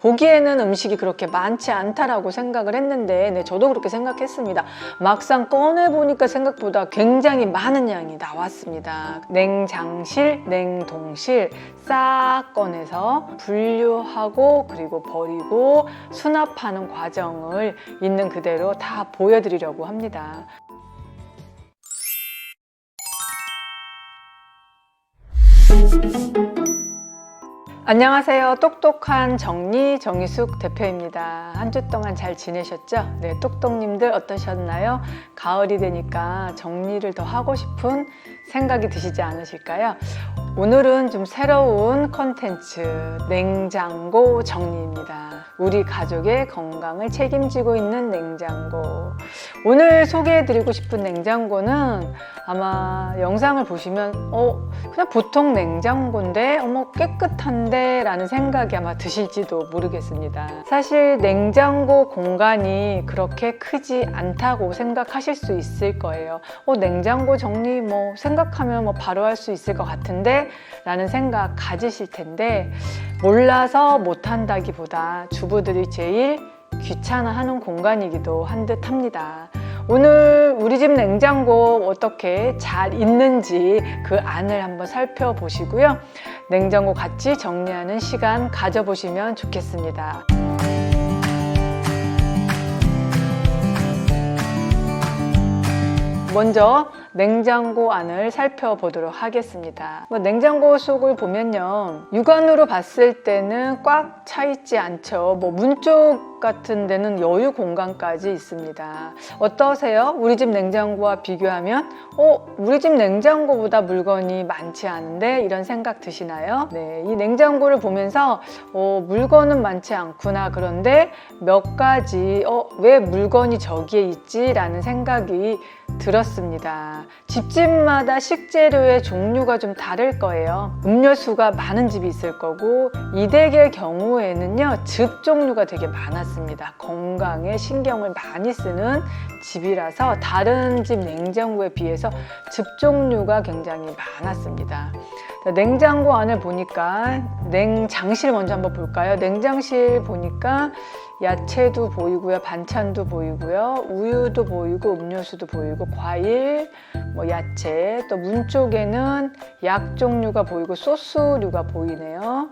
보기에는 음식이 그렇게 많지 않다라고 생각을 했는데 저도 그렇게 생각했습니다. 막상 꺼내보니까 생각보다 굉장히 많은 양이 나왔습니다. 냉장실, 냉동실 싹 꺼내서 분류하고 그리고 버리고 수납하는 과정을 있는 그대로 다 보여드리려고 합니다. 안녕하세요. 똑똑한 정리숙 대표입니다. 한 주 동안 잘 지내셨죠? 네, 똑똑님들 어떠셨나요? 가을이 되니까 정리를 더 하고 싶은 생각이 드시지 않으실까요? 오늘은 좀 새로운 컨텐츠, 냉장고 정리입니다. 우리 가족의 건강을 책임지고 있는 냉장고. 오늘 소개해드리고 싶은 냉장고는 아마 영상을 보시면 그냥 보통 냉장고인데 깨끗한데 라는 생각이 아마 드실지도 모르겠습니다. 사실 냉장고 공간이 그렇게 크지 않다고 생각하실 수 있을 거예요. 냉장고 정리 생각하면 바로 할 수 있을 것 같은데 라는 생각 가지실 텐데, 몰라서 못한다기보다 주부들이 제일 귀찮아하는 공간이기도 한 듯 합니다. 오늘 우리 집 냉장고 어떻게 잘 있는지 그 안을 한번 살펴보시고요. 냉장고 같이 정리하는 시간 가져보시면 좋겠습니다. 먼저 냉장고 안을 살펴보도록 하겠습니다. 냉장고 속을 보면요, 육안으로 봤을 때는 꽉 차 있지 않죠. 문 쪽 같은 데는 여유 공간까지 있습니다. 어떠세요? 우리 집 냉장고와 비교하면 우리 집 냉장고보다 물건이 많지 않은데 이런 생각 드시나요? 네, 이 냉장고를 보면서 물건은 많지 않구나, 그런데 몇 가지 왜 물건이 저기에 있지? 라는 생각이 들었습니다. 집집마다 식재료의 종류가 좀 다를 거예요. 음료수가 많은 집이 있을 거고, 이 댁의 경우에는요, 즙 종류가 되게 많았습니다. 건강에 신경을 많이 쓰는 집이라서 다른 집 냉장고에 비해서 즙 종류가 굉장히 많았습니다. 냉장고 안을 보니까 냉장실 먼저 한번 볼까요? 냉장실 보니까 야채도 보이고요, 반찬도 보이고요, 우유도 보이고, 음료수도 보이고, 과일, 야채, 또 문 쪽에는 약 종류가 보이고 소스류가 보이네요.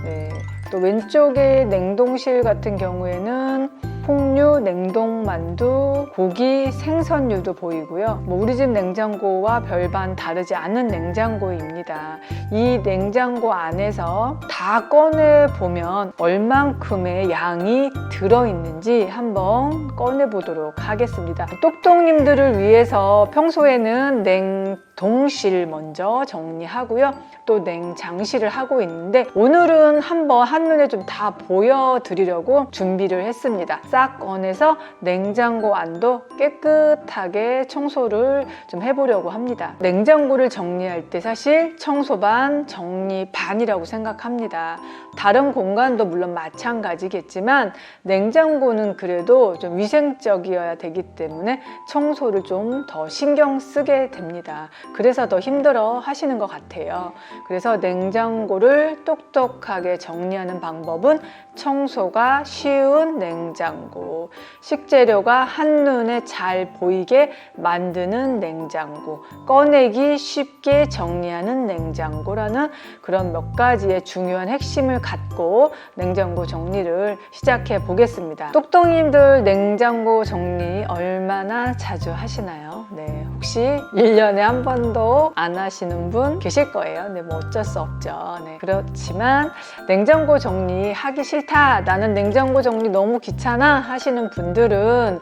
네, 또 왼쪽에 냉동실 같은 경우에는 폭류, 냉동만두, 고기, 생선류도 보이고요. 우리 집 냉장고와 별반 다르지 않은 냉장고입니다. 이 냉장고 안에서 다 꺼내보면 얼만큼의 양이 들어있는지 한번 꺼내보도록 하겠습니다. 똑똑님들을 위해서 평소에는 냉동실 먼저 정리하고요, 또 냉장실을 하고 있는데, 오늘은 한번 한눈에 좀 다 보여드리려고 준비를 했습니다. 싹 꺼내서 냉장고 안도 깨끗하게 청소를 좀 해보려고 합니다. 냉장고를 정리할 때 사실 청소 반, 정리 반이라고 생각합니다. 다른 공간도 물론 마찬가지겠지만 냉장고는 그래도 좀 위생적이어야 되기 때문에 청소를 좀 더 신경 쓰게 됩니다. 그래서 더 힘들어 하시는 것 같아요. 그래서 냉장고를 똑똑하게 정리하는 방법은 청소가 쉬운 냉장고, 식재료가 한눈에 잘 보이게 만드는 냉장고, 꺼내기 쉽게 정리하는 냉장고라는 그런 몇 가지의 중요한 핵심을 갖고 냉장고 정리를 시작해 보겠습니다. 똑똑님들 냉장고 정리 얼마나 자주 하시나요? 네, 혹시 1년에 한 번도 안 하시는 분 계실 거예요. 네, 어쩔 수 없죠. 네, 그렇지만 냉장고 정리 하기 싫다, 나는 냉장고 정리 너무 귀찮아 하시는 분들은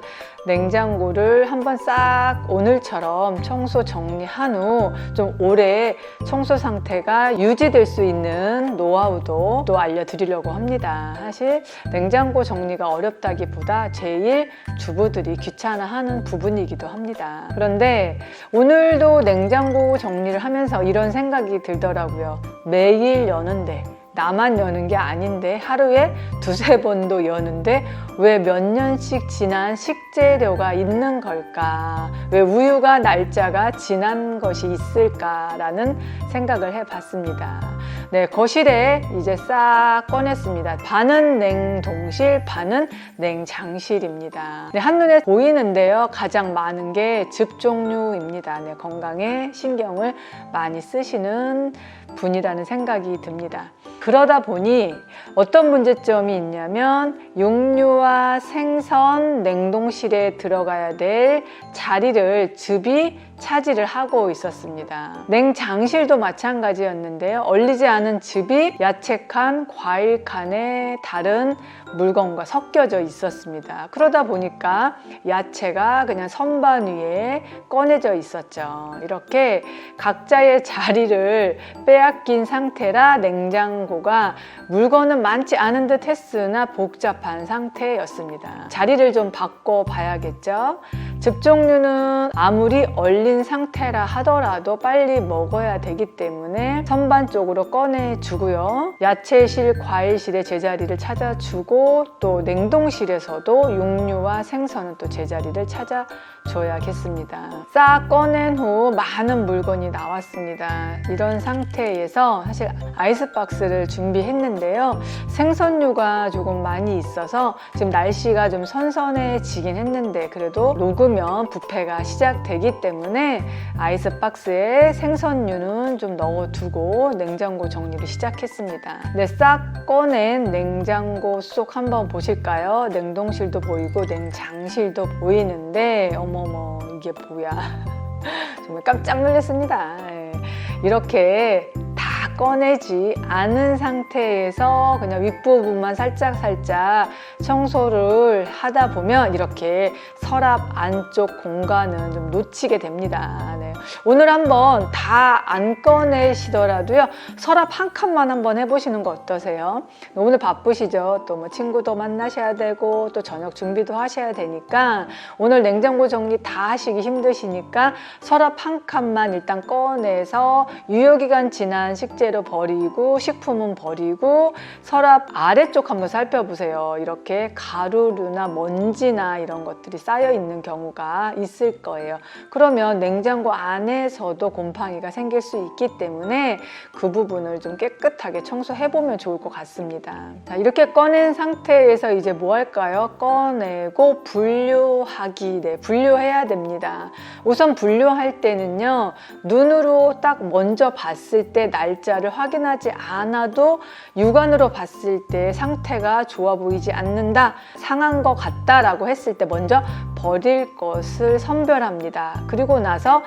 냉장고를 한번 싹 오늘처럼 청소 정리한 후 좀 오래 청소 상태가 유지될 수 있는 노하우도 또 알려드리려고 합니다. 사실 냉장고 정리가 어렵다기보다 제일 주부들이 귀찮아하는 부분이기도 합니다. 그런데 오늘도 냉장고 정리를 하면서 이런 생각이 들더라고요. 매일 여는데, 나만 여는 게 아닌데 하루에 두세 번도 여는데 왜 몇 년씩 지난 식재료가 있는 걸까? 왜 우유가 날짜가 지난 것이 있을까라는 생각을 해봤습니다. 네, 거실에 이제 싹 꺼냈습니다. 반은 냉동실, 반은 냉장실입니다. 네, 한눈에 보이는데요. 가장 많은 게 즙 종류입니다. 네, 건강에 신경을 많이 쓰시는 분이라는 생각이 듭니다. 그러다 보니 어떤 문제점이 있냐면 육류와 생선 냉동실에 들어가야 될 자리를 즙이 차지를 하고 있었습니다. 냉장실도 마찬가지였는데요. 얼리지 않은 즙이 야채 칸, 과일 칸에 다른 물건과 섞여져 있었습니다. 그러다 보니까 야채가 그냥 선반 위에 꺼내져 있었죠. 이렇게 각자의 자리를 빼앗긴 상태라 냉장고가 물건은 많지 않은 듯 했으나 복잡한 상태였습니다. 자리를 좀 바꿔 봐야겠죠. 즙 종류는 아무리 얼린 상태라 하더라도 빨리 먹어야 되기 때문에 선반 쪽으로 꺼내주고요. 야채실, 과일실의 제자리를 찾아주고 또 냉동실에서도 육류와 생선은 또 제자리를 찾아줘야겠습니다. 싹 꺼낸 후 많은 물건이 나왔습니다. 이런 상태에서 사실 아이스박스를 준비했는데요. 생선류가 조금 많이 있어서 지금 날씨가 좀 선선해지긴 했는데 그래도 녹으면 부패가 시작되기 때문에 아이스박스에 생선류는 좀 넣어두고 냉장고 정리를 시작했습니다. 네, 싹 꺼낸 냉장고 속 한번 보실까요? 냉동실도 보이고 냉장실도 보이는데 어머머 이게 뭐야 정말 깜짝 놀랐습니다. 이렇게 다 꺼내지 않은 상태에서 그냥 윗부분만 살짝 청소를 하다 보면 이렇게 서랍 안쪽 공간은 좀 놓치게 됩니다. 네. 오늘 한번 다 안 꺼내시더라도요. 서랍 한 칸만 한번 해보시는 거 어떠세요? 오늘 바쁘시죠? 또 뭐 친구도 만나셔야 되고 또 저녁 준비도 하셔야 되니까 오늘 냉장고 정리 다 하시기 힘드시니까 서랍 한 칸만 일단 꺼내서 유효기간 지난 식재료 버리고 식품은 버리고 서랍 아래쪽 한번 살펴보세요. 이렇게 가루류나 먼지나 이런 것들이 쌓여 있는 경우가 있을 거예요. 그러면 냉장고 안에서도 곰팡이가 생길 수 있기 때문에 그 부분을 좀 깨끗하게 청소해보면 좋을 것 같습니다. 자, 이렇게 꺼낸 상태에서 이제 뭐 할까요? 꺼내고 분류하기. 네, 분류해야 됩니다. 우선 분류할 때는요. 눈으로 딱 먼저 봤을 때 날짜를 확인하지 않아도 육안으로 봤을 때 상태가 좋아 보이지 않는다, 상한 것 같다라고 했을 때 먼저 버릴 것을 선별합니다. 그리고 나서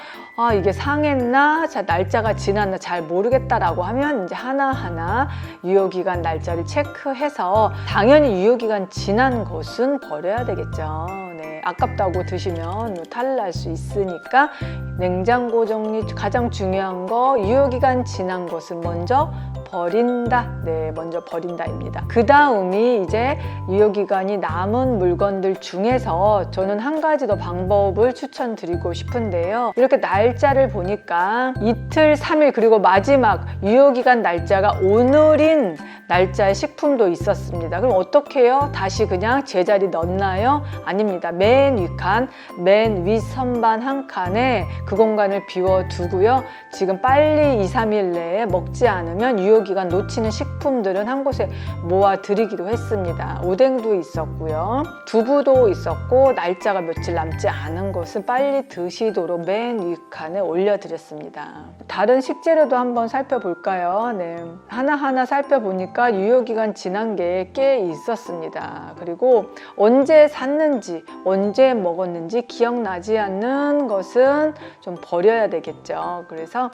이게 상했나, 자, 날짜가 지났나 잘 모르겠다라고 하면 이제 하나하나 유효기간 날짜를 체크해서 당연히 유효기간 지난 것은 버려야 되겠죠. 네, 아깝다고 드시면 탈 날 수 있으니까 냉장고 정리 가장 중요한 거 유효기간 지난 것은 먼저 버린다. 네, 먼저 버린다입니다. 그 다음이 이제 유효기간이 남은 물건들 중에서 저는 한 가지 더 방법을 추천드리고 싶은데요. 이렇게 날짜를 보니까 이틀, 3일 그리고 마지막 유효기간 날짜가 오늘인 날짜의 식품도 있었습니다. 그럼 어떻게 해요? 다시 그냥 제자리 넣나요? 아닙니다. 맨 윗칸, 맨 윗 선반 한 칸에 그 공간을 비워두고요. 지금 빨리 2, 3일 내에 먹지 않으면 유효기간 놓치는 식품들은 한 곳에 모아드리기로 했습니다. 오뎅도 있었고요. 두부도 있었고 날짜가 며칠 남지 않은 것은 빨리 드시도록 맨 윗칸에 올려드렸습니다. 다른 식재료도 한번 살펴볼까요? 네. 하나하나 살펴보니까 유효기간 지난 게 꽤 있었습니다. 그리고 언제 샀는지 언제 먹었는지 기억나지 않는 것은 좀 버려야 되겠죠. 그래서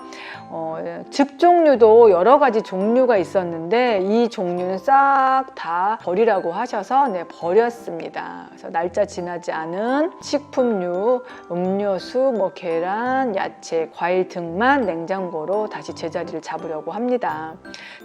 즙 종류도 여러 가지 종류가 있었는데 이 종류는 싹 다 버리라고 하셔서 네, 버렸습니다. 그래서 날짜 지나지 않은 식품류, 음료수, 뭐 계란, 야채, 과일 등만 냉장고로 다시 제자리를 잡으려고 합니다.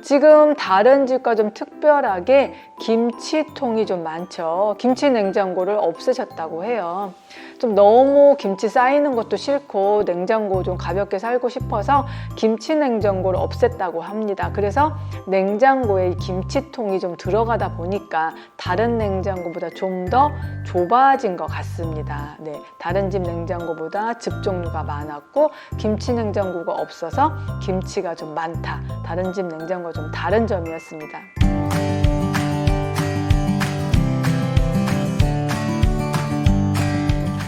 지금 다른 집과 좀 특별하게 김치통이 좀 많죠. 김치 냉장고를 없애셨다고 좋다고 해요. 좀 너무 김치 쌓이는 것도 싫고 냉장고 좀 가볍게 살고 싶어서 김치 냉장고를 없앴다고 합니다. 그래서 냉장고에 이 김치통이 좀 들어가다 보니까 다른 냉장고보다 좀 더 좁아진 것 같습니다. 네, 다른 집 냉장고보다 즙 종류가 많았고 김치 냉장고가 없어서 김치가 좀 많다. 다른 집 냉장고가 좀 다른 점이었습니다.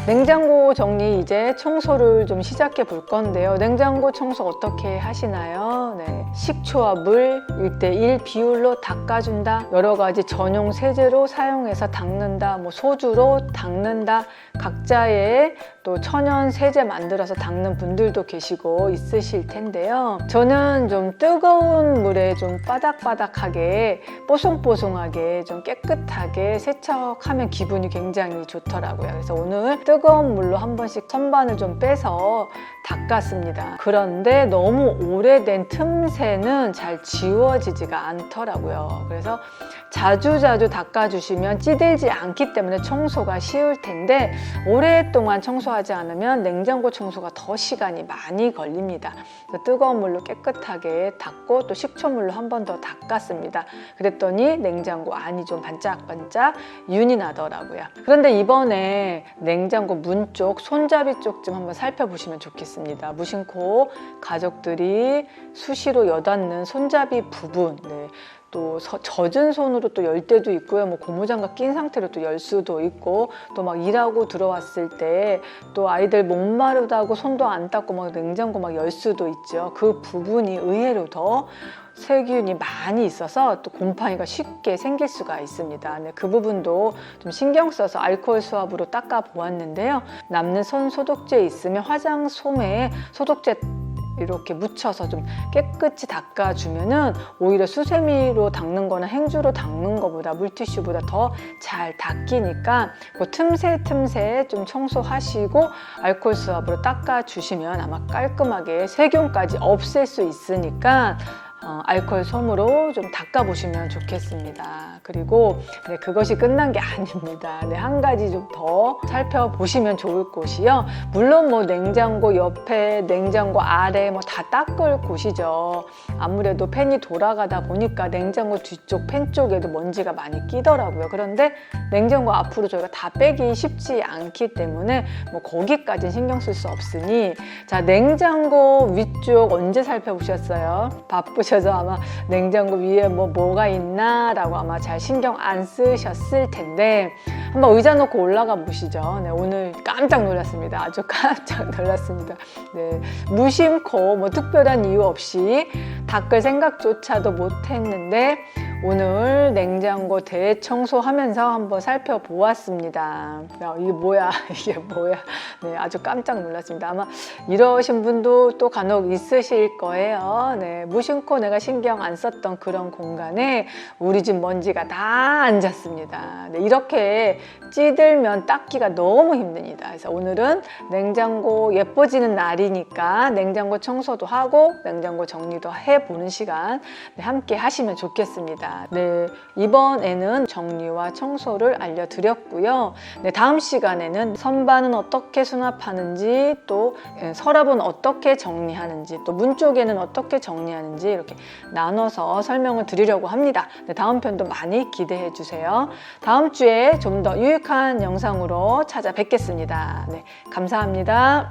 냉장고 정리 이제 청소를 좀 시작해 볼 건데요. 냉장고 청소 어떻게 하시나요? 네. 식초와 물 1:1 비율로 닦아준다. 여러 가지 전용 세제로 사용해서 닦는다. 뭐 소주로 닦는다. 각자의 또 천연 세제 만들어서 닦는 분들도 계시고 있으실 텐데요. 저는 좀 뜨거운 물에 좀 바닥바닥하게 뽀송뽀송하게 좀 깨끗하게 세척하면 기분이 굉장히 좋더라고요. 그래서 오늘 뜨거운 물로 한 번씩 선반을 좀 빼서 닦았습니다. 그런데 너무 오래된 틈새는 잘 지워지지가 않더라고요. 그래서 자주자주 닦아주시면 찌들지 않기 때문에 청소가 쉬울 텐데 오랫동안 청소하지 않으면 냉장고 청소가 더 시간이 많이 걸립니다. 그래서 뜨거운 물로 깨끗하게 닦고 또 식초물로 한 번 더 닦았습니다. 그랬더니 냉장고 안이 좀 반짝반짝 윤이 나더라고요. 그런데 이번에 냉장고 문 쪽, 손잡이 쪽 좀 한번 살펴보시면 좋겠습니다. 무심코 가족들이 수시로 여닫는 손잡이 부분, 네. 또 젖은 손으로 또 열 때도 있고요. 뭐 고무장갑 낀 상태로 또 열 수도 있고 또 막 일하고 들어왔을 때 또 아이들 목마르다고 손도 안 닦고 막 냉장고 막 열 수도 있죠. 그 부분이 의외로 더 세균이 많이 있어서 또 곰팡이가 쉽게 생길 수가 있습니다. 네, 그 부분도 좀 신경 써서 알코올 수압으로 닦아 보았는데요. 남는 손 소독제 있으면 화장솜에 소독제 이렇게 묻혀서 좀 깨끗이 닦아주면은 오히려 수세미로 닦는 거나 행주로 닦는 거보다 물티슈보다 더 잘 닦이니까 그 틈새 좀 청소하시고 알코올 수압으로 닦아주시면 아마 깔끔하게 세균까지 없앨 수 있으니까 알코올 솜으로 좀 닦아보시면 좋겠습니다. 그리고 네, 그것이 끝난 게 아닙니다. 네, 한 가지 좀 더 살펴보시면 좋을 곳이요. 물론 뭐 냉장고 옆에, 냉장고 아래 뭐 다 닦을 곳이죠. 아무래도 팬이 돌아가다 보니까 냉장고 뒤쪽 팬 쪽에도 먼지가 많이 끼더라고요. 그런데 냉장고 앞으로 저희가 다 빼기 쉽지 않기 때문에 뭐 거기까지는 신경 쓸 수 없으니 자, 냉장고 위쪽 언제 살펴보셨어요? 바쁘셔서 아마 냉장고 위에 뭐가 있나 라고 아마 잘 신경 안 쓰셨을 텐데 한번 의자 놓고 올라가 보시죠. 네, 오늘 깜짝 놀랐습니다. 아주 깜짝 놀랐습니다. 네, 무심코 뭐 특별한 이유 없이 닦을 생각조차도 못 했는데 오늘 냉장고 대청소하면서 한번 살펴보았습니다. 이게 뭐야? 이게 뭐야? 네, 아주 깜짝 놀랐습니다. 아마 이러신 분도 또 간혹 있으실 거예요. 네, 무심코 내가 신경 안 썼던 그런 공간에 우리 집 먼지가 다 앉았습니다. 네, 이렇게 찌들면 닦기가 너무 힘듭니다. 그래서 오늘은 냉장고 예뻐지는 날이니까 냉장고 청소도 하고 냉장고 정리도 해보는 시간 네, 함께 하시면 좋겠습니다. 네, 이번에는 정리와 청소를 알려드렸고요. 네, 다음 시간에는 선반은 어떻게 수납하는지 또 서랍은 어떻게 정리하는지 또 문 쪽에는 어떻게 정리하는지 이렇게 나눠서 설명을 드리려고 합니다. 네, 다음 편도 많이 기대해 주세요. 다음 주에 좀 더 유익한 영상으로 찾아뵙겠습니다. 네, 감사합니다.